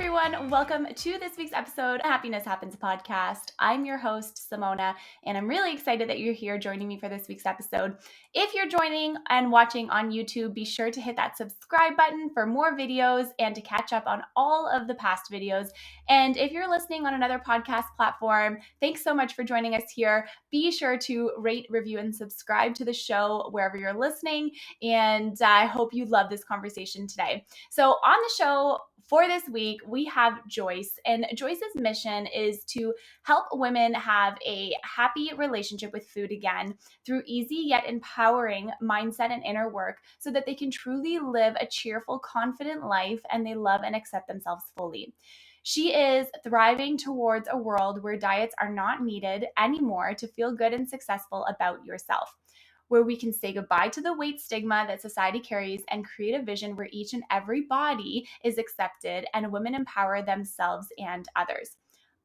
everyone. Welcome to this week's episode of Happiness Happens podcast. I'm your host, Simona, and I'm really excited that you're here joining me for this week's episode. If you're joining and watching on YouTube, be sure to hit that subscribe button for more videos and to catch up on all of the past videos. And if you're listening on another podcast platform, thanks so much for joining us here. Be sure to rate, review, and subscribe to the show wherever you're listening. And I hope you love this conversation today. So on the show for this week, we have Joyce, and Joyce's mission is to help women have a happy relationship with food again through easy yet empowering mindset and inner work so that they can truly live a cheerful, confident life and they love and accept themselves fully. She is thriving towards a world where diets are not needed anymore to feel good and successful about yourself, where we can say goodbye to the weight stigma that society carries and create a vision where each and every body is accepted and women empower themselves and others.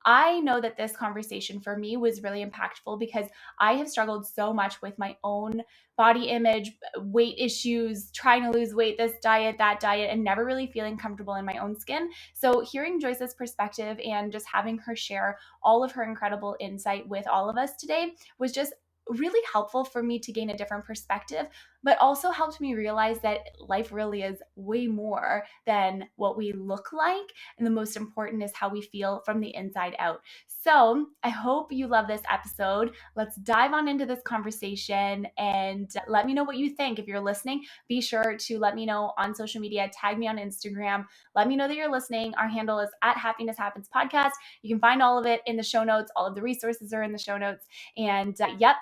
I know that this conversation for me was really impactful because I have struggled so much with my own body image, weight issues, trying to lose weight, this diet, that diet, and never really feeling comfortable in my own skin. So hearing Joyce's perspective and just having her share all of her incredible insight with all of us today was just really helpful for me to gain a different perspective, but also helped me realize that life really is way more than what we look like. And the most important is how we feel from the inside out. So I hope you love this episode. Let's dive on into this conversation and let me know what you think. If you're listening, be sure to let me know on social media, tag me on Instagram, let me know that you're listening. Our handle is at Happiness Happens Podcast. You can find all of it in the show notes. All of the resources are in the show notes. And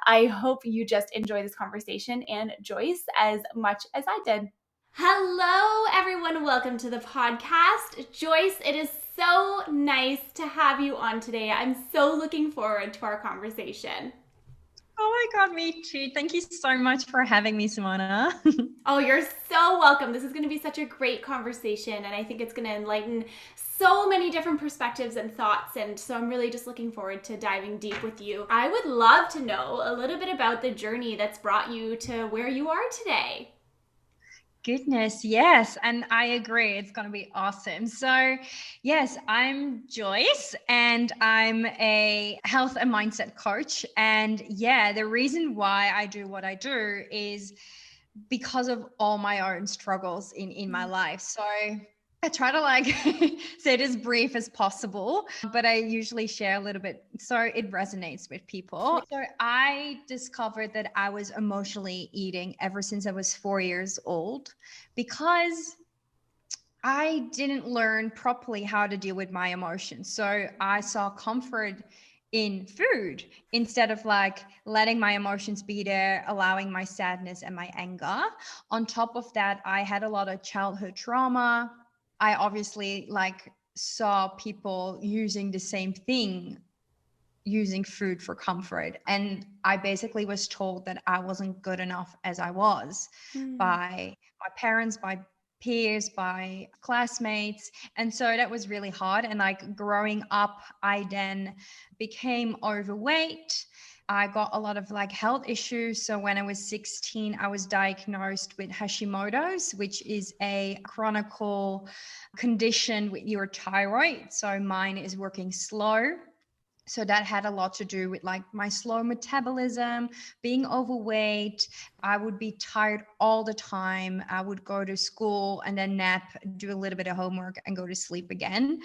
I hope you just enjoy this conversation and Joyce as much as I did. Hello, everyone. Welcome to the podcast. Joyce, it is so nice to have you on today. I'm so looking forward to our conversation. Oh my God, me too. Thank you so much for having me, Simona. Oh, you're so welcome. This is going to be such a great conversation, and I think it's going to enlighten so many different perspectives and thoughts, and so I'm really just looking forward to diving deep with you. I would love to know a little bit about the journey that's brought you to where you are today. Goodness, yes. And I agree. It's going to be awesome. So, yes, I'm Joyce and I'm a health and mindset coach. And yeah, the reason why I do what I do is because of all my own struggles in my life. So I try to say it as brief as possible, but I usually share a little bit so it resonates with people. So I discovered that I was emotionally eating ever since I was 4 years old because I didn't learn properly how to deal with my emotions. So I saw comfort in food instead of letting my emotions be there, allowing my sadness and my anger. On top of that, I had a lot of childhood trauma. I obviously saw people using the same thing, using food for comfort. And I basically was told that I wasn't good enough as I was by my parents, by peers, by classmates. And so that was really hard. And growing up, I then became overweight. I got a lot of health issues. So when I was 16, I was diagnosed with Hashimoto's, which is a chronic condition with your thyroid. So mine is working slow. So that had a lot to do with my slow metabolism, being overweight. I would be tired all the time. I would go to school and then nap, do a little bit of homework and go to sleep again.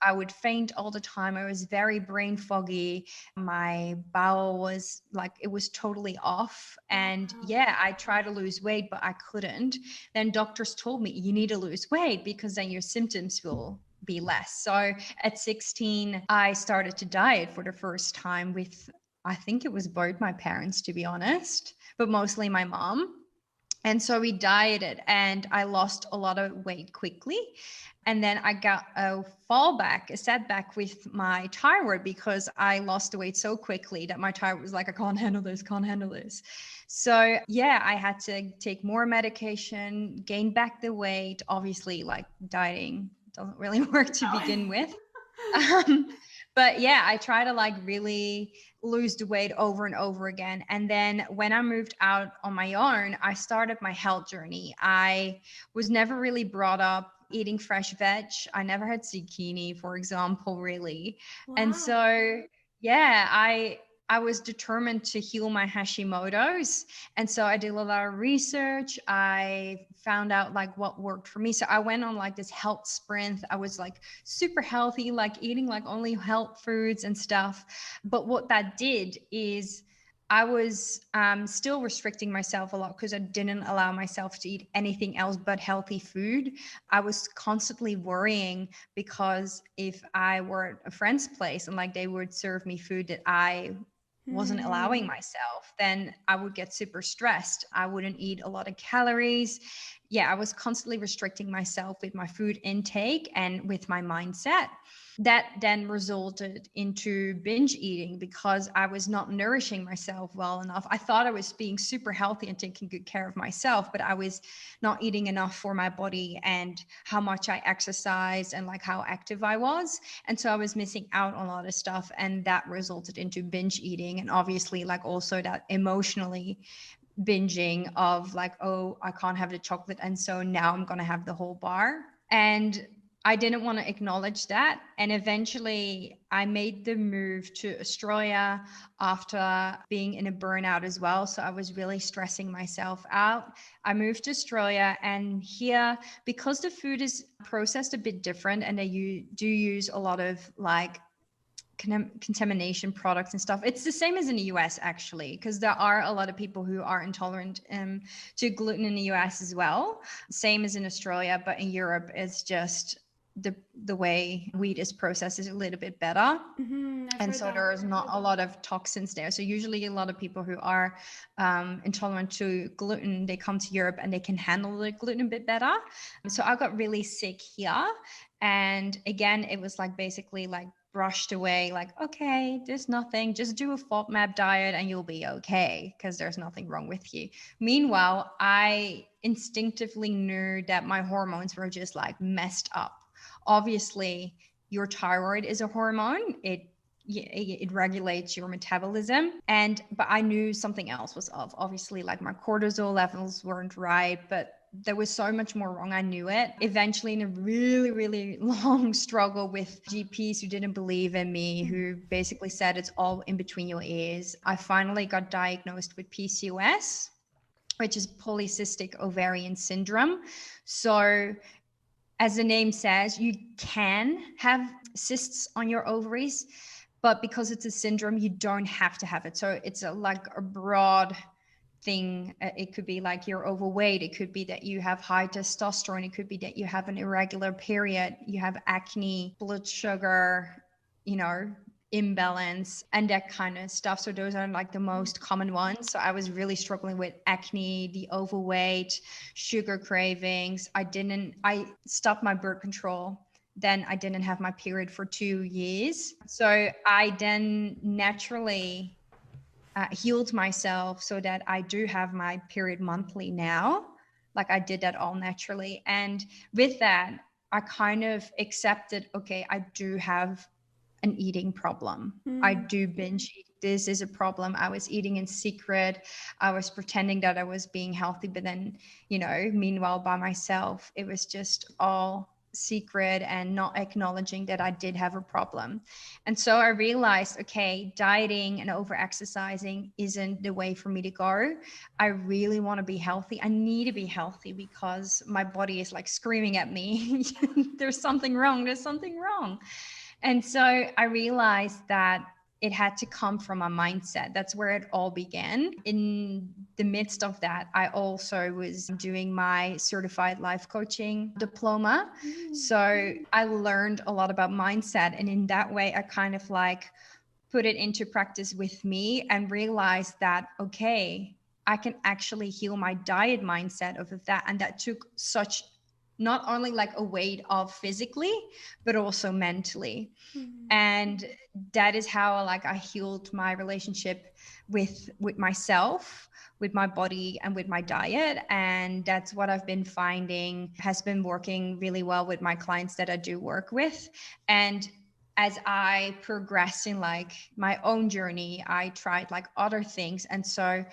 I would faint all the time. I was very brain foggy. My bowel was it was totally off. And yeah, I tried to lose weight, but I couldn't. Then doctors told me you need to lose weight because then your symptoms will be less. So at 16, I started to diet for the first time with, I think it was both my parents, to be honest, but mostly my mom. And so we dieted and I lost a lot of weight quickly. And then I got a setback with my thyroid because I lost the weight so quickly that my thyroid was I can't handle this. So yeah, I had to take more medication, gain back the weight. Obviously, dieting doesn't really work to begin with. But yeah, I try to like really lose the weight over and over again. And then when I moved out on my own, I started my health journey. I was never really brought up eating fresh veg. I never had zucchini, for example, really. And Wow. so yeah, I was determined to heal my Hashimoto's. And so I did a lot of research. I found out like what worked for me. So I went on like this health sprint. I was like super healthy, like eating like only health foods and stuff. But what that did is I was still restricting myself a lot because I didn't allow myself to eat anything else but healthy food. I was constantly worrying because if I were at a friend's place and like they would serve me food that I wasn't allowing myself, then I would get super stressed. I wouldn't eat a lot of calories. Yeah, I was constantly restricting myself with my food intake and with my mindset. That then resulted into binge eating because I was not nourishing myself well enough. I thought I was being super healthy and taking good care of myself, but I was not eating enough for my body and how much I exercised and like how active I was. And so I was missing out on a lot of stuff, and that resulted into binge eating. And obviously like also that emotionally binging of like, oh, I can't have the chocolate, and so now I'm going to have the whole bar. And I didn't want to acknowledge that. And eventually I made the move to Australia after being in a burnout as well. So I was really stressing myself out. I moved to Australia, and here, because the food is processed a bit different and they do use a lot of like contamination products and stuff. It's the same as in the US actually, because there are a lot of people who are intolerant to gluten in the US as well. Same as in Australia, but in Europe it's just the way wheat is processed is a little bit better. I've And heard so that. there's not a lot of toxins there. So usually a lot of people who are intolerant to gluten, they come to Europe and they can handle the gluten a bit better. So I got really sick here. And again, it was like basically like brushed away, like, okay, there's nothing, just do a FODMAP diet and you'll be okay because there's nothing wrong with you. Meanwhile, I instinctively knew that my hormones were just like messed up. Obviously, your thyroid is a hormone. It regulates your metabolism, but I knew something else was off. Obviously, like my cortisol levels weren't right, but there was so much more wrong. I knew it. Eventually, in a really, really long struggle with GPs who didn't believe in me, who basically said it's all in between your ears, I finally got diagnosed with PCOS, which is polycystic ovarian syndrome. So as the name says, you can have cysts on your ovaries, but because it's a syndrome, you don't have to have it. So it's like a broad thing. It could be like you're overweight. It could be that you have high testosterone. It could be that you have an irregular period. You have acne, blood sugar, you know, imbalance and that kind of stuff. So those are like the most common ones. So I was really struggling with acne, the overweight, sugar cravings. I stopped my birth control. Then I didn't have my period for 2 years. So I then naturally healed myself so that I do have my period monthly now. Like I did that all naturally. And with that, I kind of accepted, okay, I do have an eating problem. I do binge eat. This is a problem. I was eating in secret. I was pretending that I was being healthy, but then, meanwhile by myself, it was just all secret and not acknowledging that I did have a problem. And so I realized, okay, dieting and over exercising isn't the way for me to go. I really want to be healthy. I need to be healthy because my body is like screaming at me. There's something wrong. There's something wrong. And so I realized that it had to come from a mindset. That's where it all began. In the midst of that, I also was doing my certified life coaching diploma. So I learned a lot about mindset. And in that way, I kind of like put it into practice with me and realized that, okay, I can actually heal my diet mindset of that. And that took such not only like a weight off physically, but also mentally. And that is how like I healed my relationship with myself, with my body, and with my diet. And that's what I've been finding has been working really well with my clients that I do work with. And as I progressed in like my own journey, I tried like other things. And so,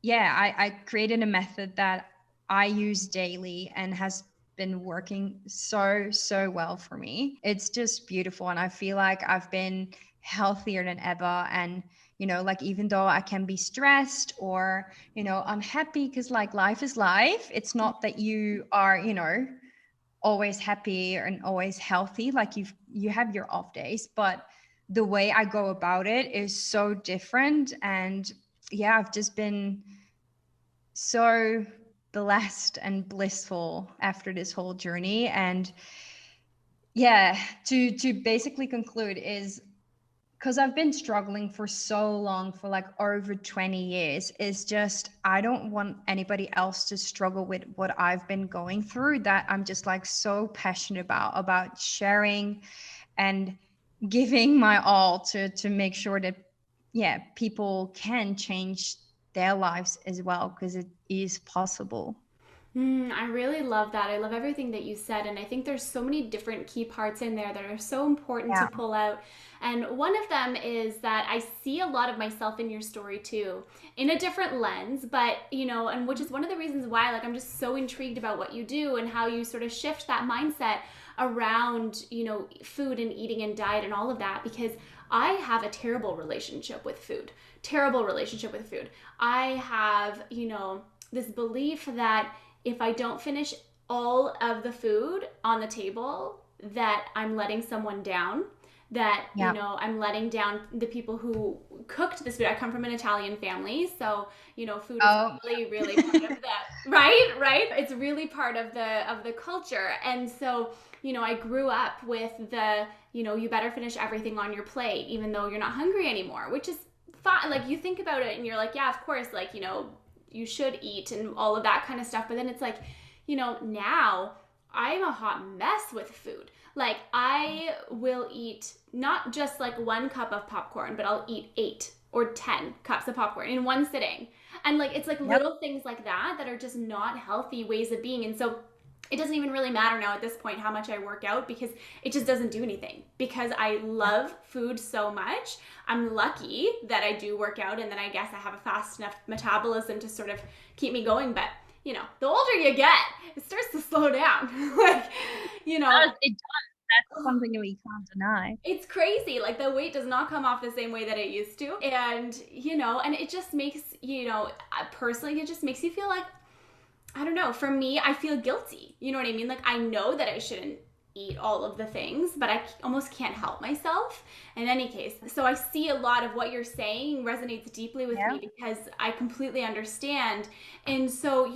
yeah, I created a method that I use daily and has been working so well for me. It's just beautiful. And I feel like I've been healthier than ever. And, like even though I can be stressed or, unhappy, because like life is life, it's not that you are, always happy and always healthy. Like you have your off days, but the way I go about it is so different. And yeah, I've just been so blessed and blissful after this whole journey. And yeah, to basically conclude is, because I've been struggling for so long, for like over 20 years, is just I don't want anybody else to struggle with what I've been going through, that I'm just like so passionate about sharing and giving my all to make sure that, yeah, people can change their lives as well, because it is possible. I really love that. I love everything that you said. And I think there's so many different key parts in there that are so important to Yeah. pull out. And one of them is that I see a lot of myself in your story too, in a different lens, but, and which is one of the reasons why, like, I'm just so intrigued about what you do and how you sort of shift that mindset around, food and eating and diet and all of that, because I have a terrible relationship with food. Terrible relationship with food. I have, this belief that if I don't finish all of the food on the table, that I'm letting someone down, that, Yeah. I'm letting down the people who cooked this food. I come from an Italian family, so, food is Oh. really part of that. Right? It's really part of the culture. And so, I grew up with the, you better finish everything on your plate, even though you're not hungry anymore, which is fine. Like, you think about it and you're like, yeah, of course, like, you should eat and all of that kind of stuff. But then it's like, now I'm a hot mess with food. Like, I will eat not just like 1 cup of popcorn, but I'll eat 8 or 10 cups of popcorn in one sitting. And like, it's like Yep. little things like that are just not healthy ways of being. And so it doesn't even really matter now at this point how much I work out, because it just doesn't do anything, because I love food so much. I'm lucky that I do work out, and then I guess I have a fast enough metabolism to sort of keep me going. But, the older you get, it starts to slow down. Like, It does. That's something that we can't deny. it's crazy. Like, the weight does not come off the same way that it used to. And, and it just makes, personally, it just makes you feel like, I don't know. For me, I feel guilty. You know what I mean? Like, I know that I shouldn't eat all of the things, but I almost can't help myself in any case. So I see a lot of what you're saying resonates deeply with Yeah. me, because I completely understand. And so,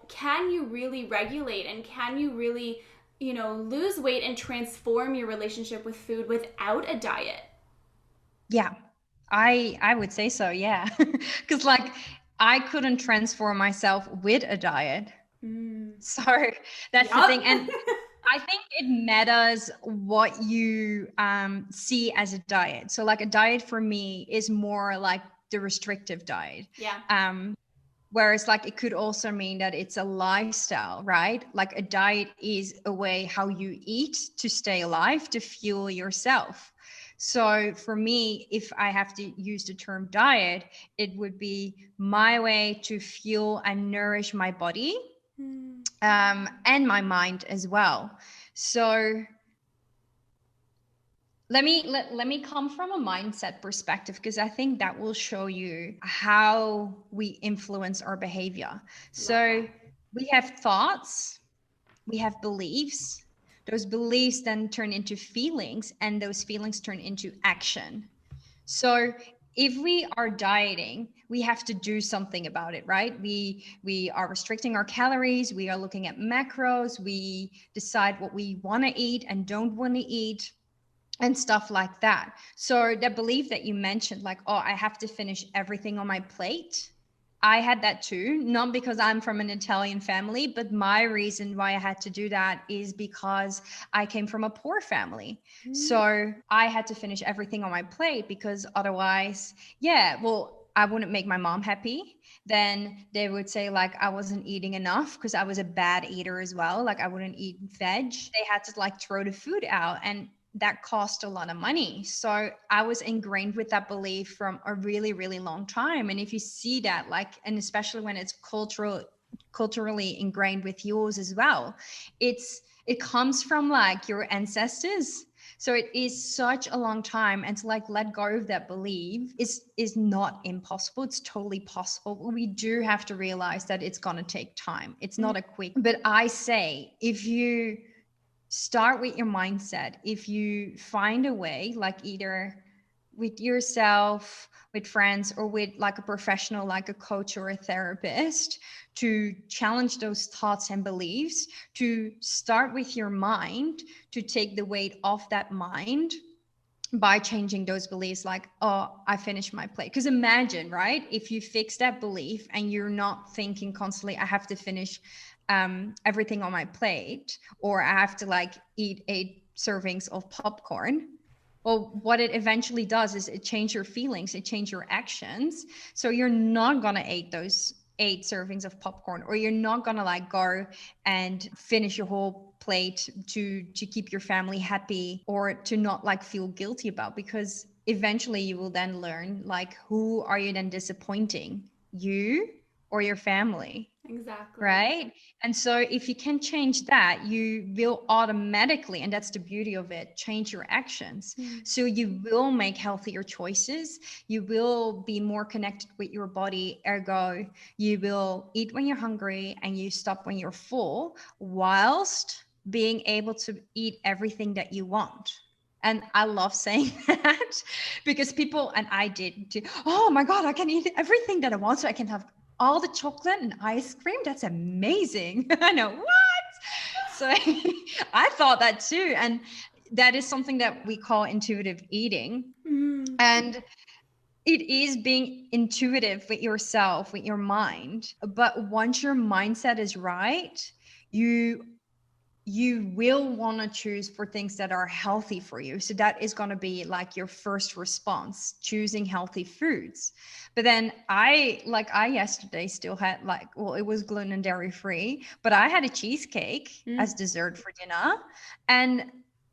can you really regulate, and can you really, lose weight and transform your relationship with food without a diet? Yeah. I would say so, yeah. Because like I couldn't transform myself with a diet. Mm. So that's the Yup. thing. And I think it matters what you see as a diet. So like a diet for me is more like the restrictive diet. Yeah. Whereas like it could also mean that it's a lifestyle, right? Like a diet is a way how you eat to stay alive, to fuel yourself. So for me, if I have to use the term diet, it would be my way to fuel and nourish my body, Mm. and my mind as well. So let me come from a mindset perspective, because I think that will show you how we influence our behavior. Love So that. we have thoughts, we have beliefs. Those beliefs then turn into feelings, and those feelings turn into action. So if we are dieting, we have to do something about it, right? We are restricting our calories, we are looking at macros, we decide what we want to eat and don't want to eat, and stuff like that. So the belief that you mentioned, like, oh, I have to finish everything on my plate. I had that too, not because I'm from an Italian family, but my reason why I had to do that is because I came from a poor family. Mm. So I had to finish everything on my plate, because otherwise, yeah, well, I wouldn't make my mom happy. Then they would say like I wasn't eating enough, because I was a bad eater as well. Like I wouldn't eat veg. They had to like throw the food out. And that cost a lot of money. So I was ingrained with that belief from a really, really long time. And if you see that, like, and especially when it's culturally ingrained with yours as well, it comes from like your ancestors. So it is such a long time, and to like let go of that belief is not impossible. It's totally possible. We do have to realize that it's going to take time. It's not a quick, but I say, if you start with your mindset, if you find a way, like either with yourself, with friends, or with like a professional, like a coach or a therapist, to challenge those thoughts and beliefs, to start with your mind, to take the weight off that mind by changing those beliefs, like, oh, I finished my plate. Because imagine, right, if you fix that belief and you're not thinking constantly, I have to finish everything on my plate, or I have to like eat 8 servings of popcorn. Well, what it eventually does is it changes your feelings, it changes your actions. So you're not gonna eat those 8 servings of popcorn, or you're not gonna like go and finish your whole plate to keep your family happy, or to not like feel guilty about, because eventually you will then learn, like, who are you then disappointing, you or your family? Exactly. Right. And so if you can change that, you will automatically, and that's the beauty of it, change your actions. So you will make healthier choices. You will be more connected with your body. Ergo, you will eat when you're hungry and you stop when you're full, whilst being able to eat everything that you want. And I love saying that, because people, and I did too, oh my God, I can eat everything that I want. So I can have all the chocolate and ice cream. That's amazing. I know, what? So I thought that too. And that is something that we call intuitive eating. And it is being intuitive with yourself, with your mind. But once your mindset is right, you will want to choose for things that are healthy for you. So that is going to be like your first response, choosing healthy foods. But then I yesterday still had, like, well, it was gluten and dairy free, but I had a cheesecake as dessert for dinner. And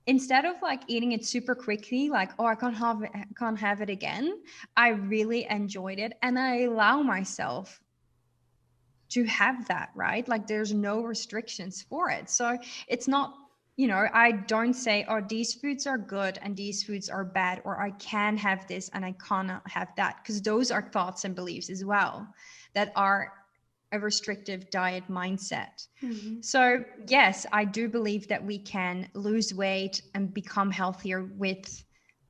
instead of like eating it super quickly, like, oh, I can't have it again, I really enjoyed it. And I allow myself to have that, right? Like, there's no restrictions for it. So it's not, I don't say, oh, these foods are good and these foods are bad, or I can have this and I cannot have that, because those are thoughts and beliefs as well that are a restrictive diet mindset. So yes, I do believe that we can lose weight and become healthier with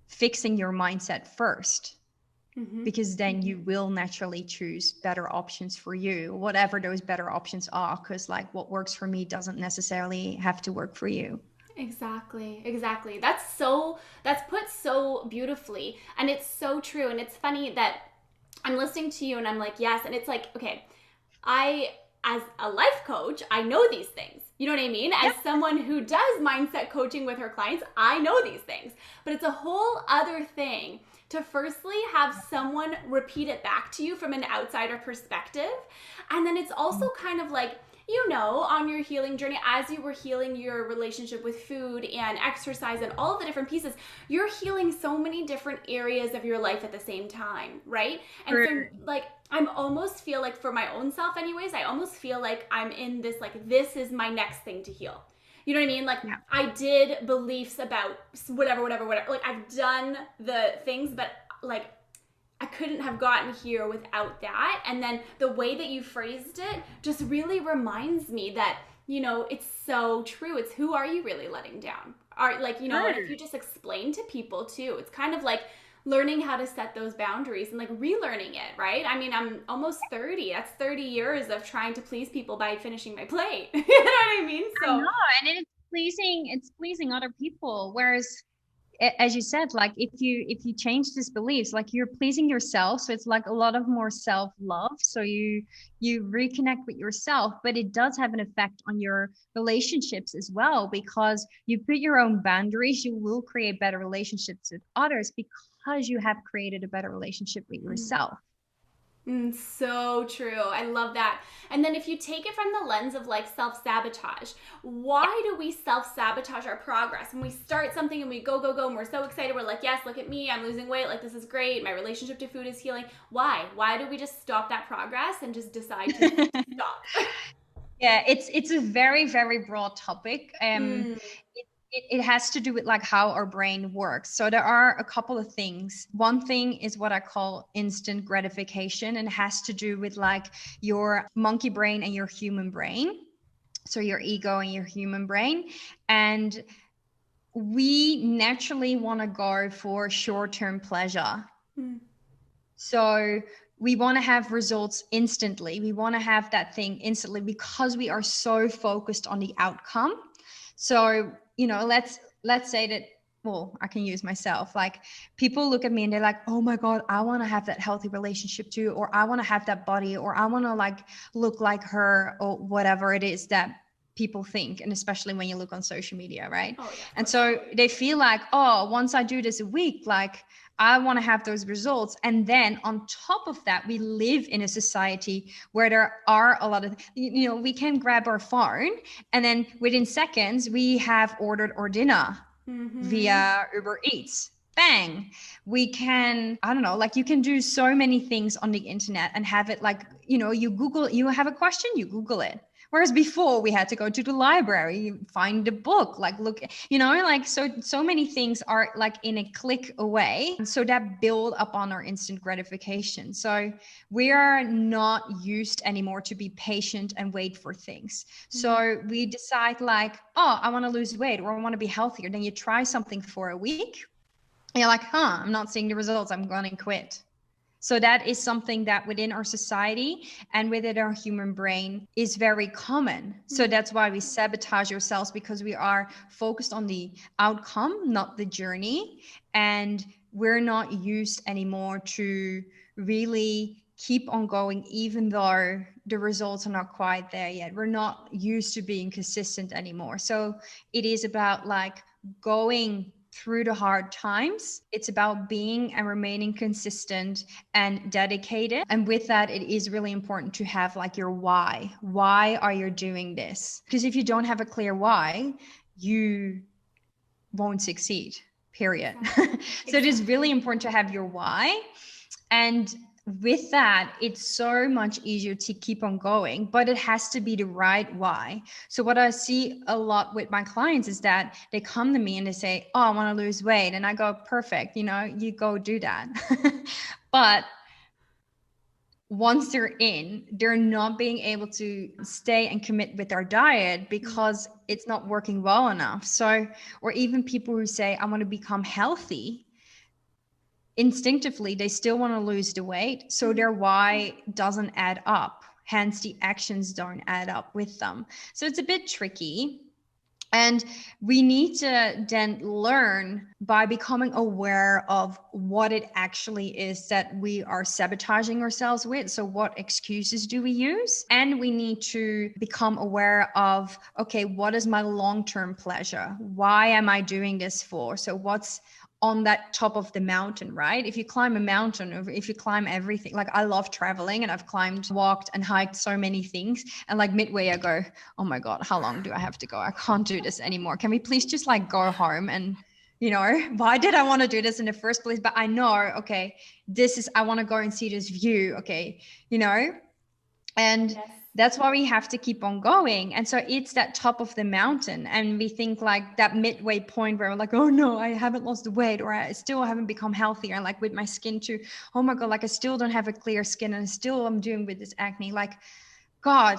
fixing your mindset first, because then you will naturally choose better options for you, whatever those better options are, because like what works for me doesn't necessarily have to work for you. Exactly. That's put so beautifully, and it's so true. And it's funny that I'm listening to you and I'm like, yes. And it's like, okay, as a life coach, I know these things. You know what I mean? As someone who does mindset coaching with her clients, I know these things. But it's a whole other thing to firstly have someone repeat it back to you from an outsider perspective. And then it's also kind of like, on your healing journey, as you were healing your relationship with food and exercise and all of the different pieces, you're healing so many different areas of your life at the same time, right? And so, like, I'm almost feel like, for my own self anyways, I almost feel like I'm in this, like, this is my next thing to heal. You know what I mean? Like, I did beliefs about whatever. Like, I've done the things, but like, I couldn't have gotten here without that. And then the way that you phrased it just really reminds me that, it's so true. It's, who are you really letting down? And if you just explain to people too, it's kind of like learning how to set those boundaries and like relearning it, right? I mean, I'm almost 30. That's 30 years of trying to please people by finishing my plate. You know what I mean? So, I know, and it's pleasing other people. Whereas, as you said, like, if you change these beliefs, like, you're pleasing yourself, so it's like a lot of more self-love, so you reconnect with yourself. But it does have an effect on your relationships as well, because you put your own boundaries, you will create better relationships with others, because you have created a better relationship with yourself. So true. I love that. And then if you take it from the lens of like self-sabotage, why do we self-sabotage our progress? When we start something and we go, go, go, and we're so excited, we're like, yes, look at me, I'm losing weight, like this is great, my relationship to food is healing. Why? Why do we just stop that progress and just decide to stop? Yeah, it's a very, very broad topic. Mm. It has to do with like how our brain works. So there are a couple of things. One thing is what I call instant gratification, and it has to do with like your monkey brain and your human brain. So your ego and your human brain. And we naturally want to go for short-term pleasure. Mm. So we want to have results instantly. We want to have that thing instantly because we are so focused on the outcome. So, let's say that, well, I can use myself. Like people look at me and they're like, "Oh my God, I want to have that healthy relationship too, or I want to have that body, or I want to like look like her, or whatever it is that people think." And especially when you look on social media, right? Oh, yeah, And so they feel like, "Oh, once I do this a week, like I want to have those results." And then on top of that, we live in a society where there are a lot of, we can grab our phone and then within seconds, we have ordered our dinner via Uber Eats. Bang. We can, I don't know, like you can do so many things on the internet and have it like, you Google, you have a question, you Google it. Whereas before we had to go to the library, find the book, like look, like so many things are like in a click away. So that build up on our instant gratification. So we are not used anymore to be patient and wait for things. So we decide like, oh, I want to lose weight or I want to be healthier. Then you try something for a week. And you're like, I'm not seeing the results. I'm going to quit. So that is something that within our society and within our human brain is very common. So that's why we sabotage ourselves, because we are focused on the outcome, not the journey. And we're not used anymore to really keep on going, even though the results are not quite there yet. We're not used to being consistent anymore. So it is about like going through the hard times. It's about being and remaining consistent and dedicated. And with that, it is really important to have like your why. Why are you doing this? Because if you don't have a clear why, you won't succeed, period. So it is really important to have your why. And with that, it's so much easier to keep on going, but it has to be the right why. So what I see a lot with my clients is that they come to me and they say, oh, I want to lose weight. And I go, perfect, you go do that. But once they're in, they're not being able to stay and commit with their diet because it's not working well enough. So, or even people who say, I want to become healthy, instinctively, they still want to lose the weight. So their why doesn't add up. Hence, the actions don't add up with them. So it's a bit tricky. And we need to then learn by becoming aware of what it actually is that we are sabotaging ourselves with. So what excuses do we use? And we need to become aware of, okay, what is my long-term pleasure? Why am I doing this for? So what's on that top of the mountain, right? If you climb a mountain, or if you climb everything, like I love traveling and I've climbed, walked and hiked so many things. And like midway I go, oh my God, how long do I have to go? I can't do this anymore. Can we please just like go home? And why did I want to do this in the first place? But I know, okay, I want to go and see this view. Okay. And yes. That's why we have to keep on going. And so it's that top of the mountain. And we think like that midway point where we're like, oh no, I haven't lost the weight, or I still haven't become healthier. And like with my skin too, oh my God, like I still don't have a clear skin and still I'm doing with this acne. Like, God,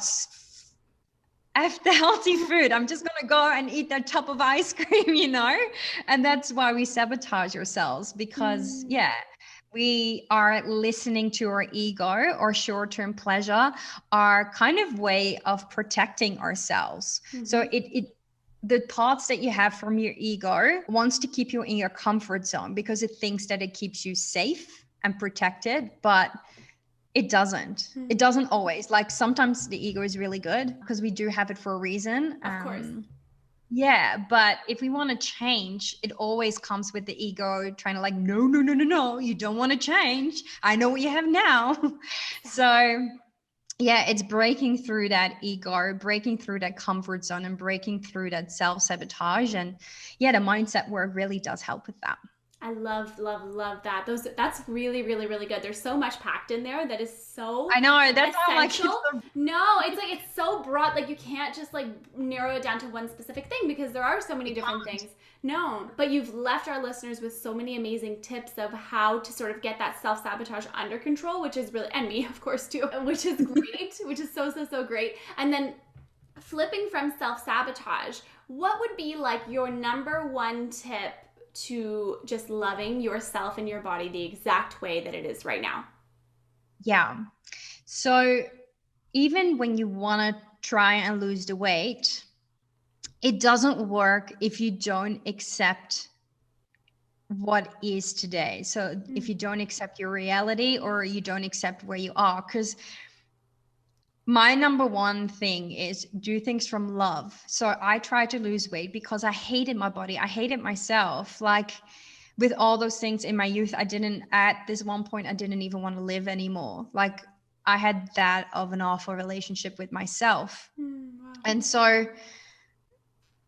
F the healthy food. I'm just going to go and eat that top of ice cream, And that's why we sabotage ourselves because, we are listening to our ego or short-term pleasure, our kind of way of protecting ourselves. So the thoughts that you have from your ego wants to keep you in your comfort zone because it thinks that it keeps you safe and protected, but it doesn't. It doesn't always. Like sometimes the ego is really good because we do have it for a reason. Of course. Yeah, but if we want to change, it always comes with the ego trying to like, no, no, no, no, no, you don't want to change. I know what you have now. So yeah, it's breaking through that ego, breaking through that comfort zone, and breaking through that self-sabotage. And yeah, the mindset work really does help with that. I love, love, love that. That's really, really, really good. There's so much packed in there that is so I know, that's how like essential. No, it's like it's so broad. Like you can't just like narrow it down to one specific thing because there are so many different things. No, but you've left our listeners with so many amazing tips of how to sort of get that self-sabotage under control, which is really, and me, of course, too, which is great, which is so, so, so great. And then flipping from self-sabotage, what would be like your number one tip to just loving yourself and your body the exact way that it is right now? Yeah. So even when you want to try and lose the weight, it doesn't work if you don't accept what is today. So if you don't accept your reality or you don't accept where you are, because my number one thing is do things from love. So I tried to lose weight because I hated my body. I hated myself. Like with all those things in my youth, at this one point, I didn't even want to live anymore. Like I had that of an awful relationship with myself. Wow. And so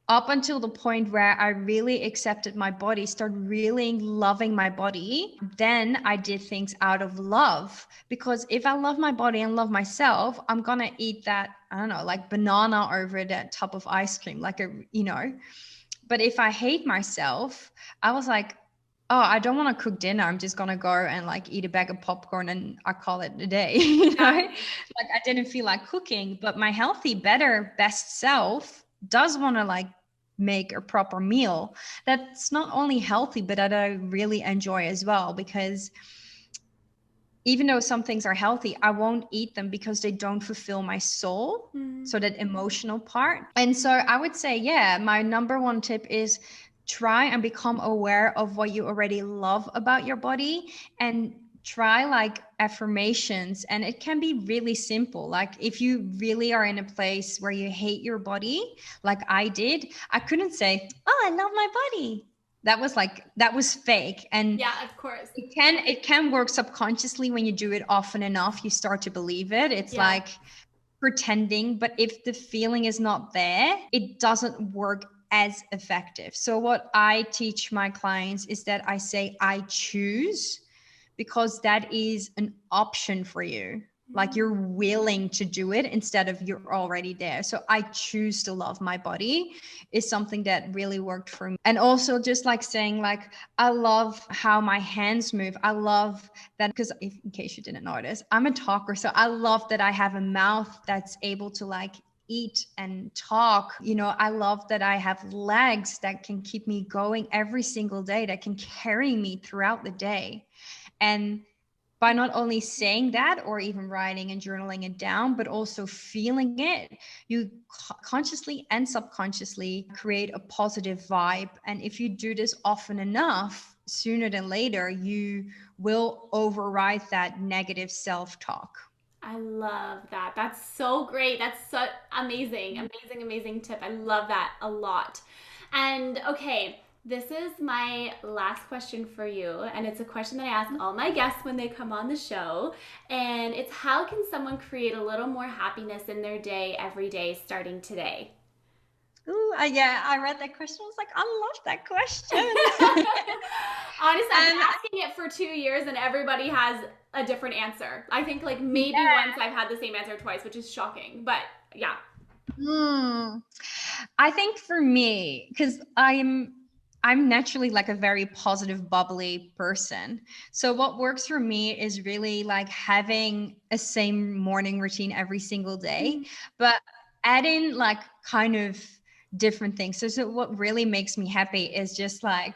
up until the point where I really accepted my body, started really loving my body, then I did things out of love. Because if I love my body and love myself, I'm going to eat that, I don't know, like banana over that tub of ice cream, But if I hate myself, I was like, oh, I don't want to cook dinner. I'm just going to go and like eat a bag of popcorn and I call it a day. Like I didn't feel like cooking, but my healthy, better, best self does want to like make a proper meal that's not only healthy, but that I really enjoy as well. Because even though some things are healthy, I won't eat them because they don't fulfill my soul. So that emotional part. And so I would say, yeah, my number one tip is try and become aware of what you already love about your body and try like affirmations. And it can be really simple. Like if you really are in a place where you hate your body, like I did, I couldn't say, oh, I love my body. That was fake. And yeah, of course. it can work subconsciously. When you do it often enough, you start to believe it. It's like pretending, but if the feeling is not there, it doesn't work as effective. So what I teach my clients is that I say I choose, because that is an option for you. Like you're willing to do it instead of you're already there. So I choose to love my body is something that really worked for me. And also just like saying like, I love how my hands move. I love that, because if in case you didn't notice, I'm a talker. So I love that I have a mouth that's able to like eat and talk. I love that I have legs that can keep me going every single day, that can carry me throughout the day. And by not only saying that or even writing and journaling it down, but also feeling it, you consciously and subconsciously create a positive vibe. And if you do this often enough, sooner than later, you will override that negative self-talk. I love that. That's so great. That's so amazing, amazing, amazing tip. I love that a lot. And okay, this is my last question for you. And it's a question that I ask all my guests when they come on the show. And it's how can someone create a little more happiness in their day every day starting today? Ooh, yeah, I read that question. I was like, I love that question. Honestly, I've been asking it for 2 years and everybody has a different answer. I think like maybe once I've had the same answer twice, which is shocking. But yeah. I think for me, because I'm naturally like a very positive, bubbly person. So what works for me is really like having a same morning routine every single day, but add in like kind of different things. So what really makes me happy is just like,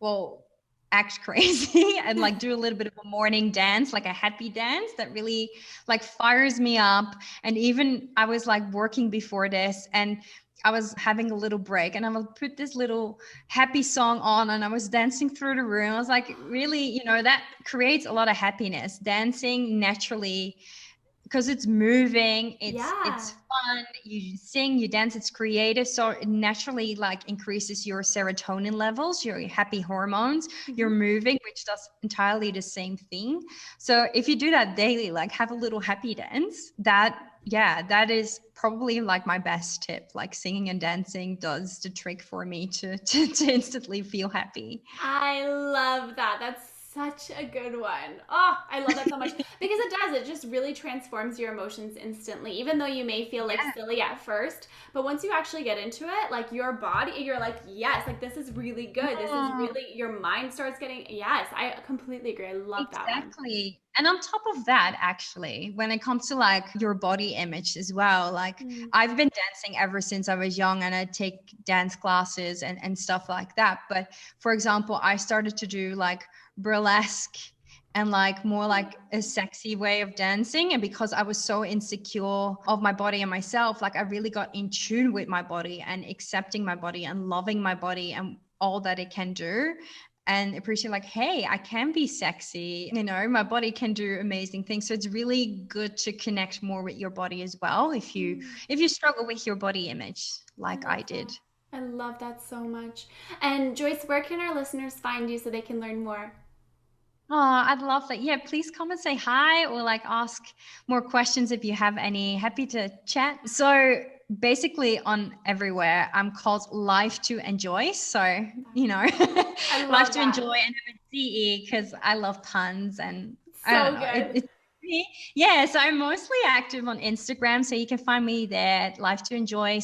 well, act crazy and like do a little bit of a morning dance, like a happy dance that really like fires me up. And even I was like working before this and I was having a little break and I would put this little happy song on and I was dancing through the room. I was like, really, that creates a lot of happiness. Dancing naturally because it's moving, Yeah. it's fun, you sing, you dance, it's creative, so it naturally like increases your serotonin levels, your happy hormones. You're moving, which does entirely the same thing. So if you do that daily, like have a little happy dance, that is probably like my best tip. Like singing and dancing does the trick for me to instantly feel happy. I love that. That's such a good one. Oh, I love that so much because it does. It just really transforms your emotions instantly, even though you may feel like Yeah. silly at first. But once you actually get into it, like your body, you're like, yes, like this is really good. This is Oh, really, your mind starts getting, yes, I completely agree. I love that one. exactly. And on top of that, actually, when it comes to like your body image as well, like Mm. I've been dancing ever since I was young and I take dance classes and stuff like that. But for example, I started to do like burlesque and like more like a sexy way of dancing. And because I was so insecure of my body and myself, like I really got in tune with my body and accepting my body and loving my body and all that it can do, and appreciate like, hey, I can be sexy, my body can do amazing things. So it's really good to connect more with your body as well if you struggle with your body image I like love I that. did. I love that so much. And Joyce, where can our listeners find you so they can learn more? Oh, I'd love that. Yeah, please come and say hi or like ask more questions if you have any. Happy to chat. So basically on everywhere, I'm called Life to Enjoy. So, I Life love to that. Enjoy and I'm CE because I love puns and I don't So know. good. Yeah, so I'm mostly active on Instagram. So you can find me there at Life to Enjoy,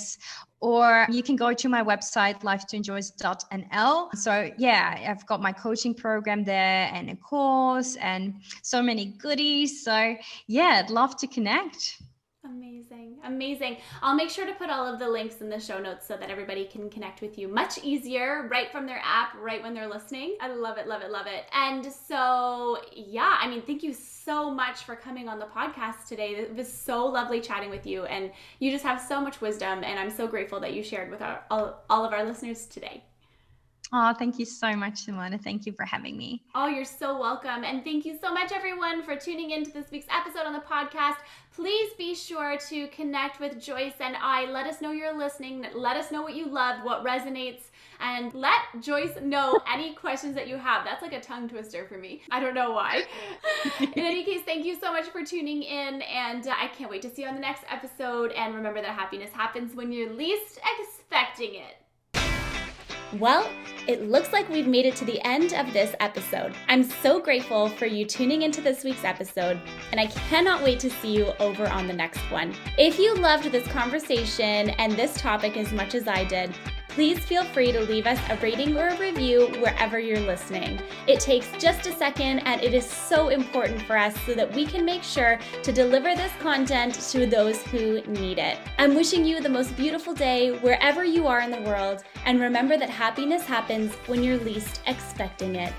or you can go to my website, lifetoenjoy.nl. So yeah, I've got my coaching program there and a course and so many goodies. So yeah, I'd love to connect. Amazing. Amazing. I'll make sure to put all of the links in the show notes so that everybody can connect with you much easier right from their app, right when they're listening. I love it, love it, love it. And so, yeah, I mean, thank you so much for coming on the podcast today. It was so lovely chatting with you, and you just have so much wisdom, and I'm so grateful that you shared with all of our listeners today. Oh, thank you so much, Simona. Thank you for having me. Oh, you're so welcome. And thank you so much, everyone, for tuning in to this week's episode on the podcast. Please be sure to connect with Joyce and I. Let us know you're listening. Let us know what you loved, what resonates, and let Joyce know any questions that you have. That's like a tongue twister for me. I don't know why. In any case, thank you so much for tuning in, and I can't wait to see you on the next episode. And remember that happiness happens when you're least expecting it. Well, it looks like we've made it to the end of this episode. I'm so grateful for you tuning into this week's episode, and I cannot wait to see you over on the next one. If you loved this conversation and this topic as much as I did, please feel free to leave us a rating or a review wherever you're listening. It takes just a second, and it is so important for us so that we can make sure to deliver this content to those who need it. I'm wishing you the most beautiful day wherever you are in the world, and remember that happiness happens when you're least expecting it.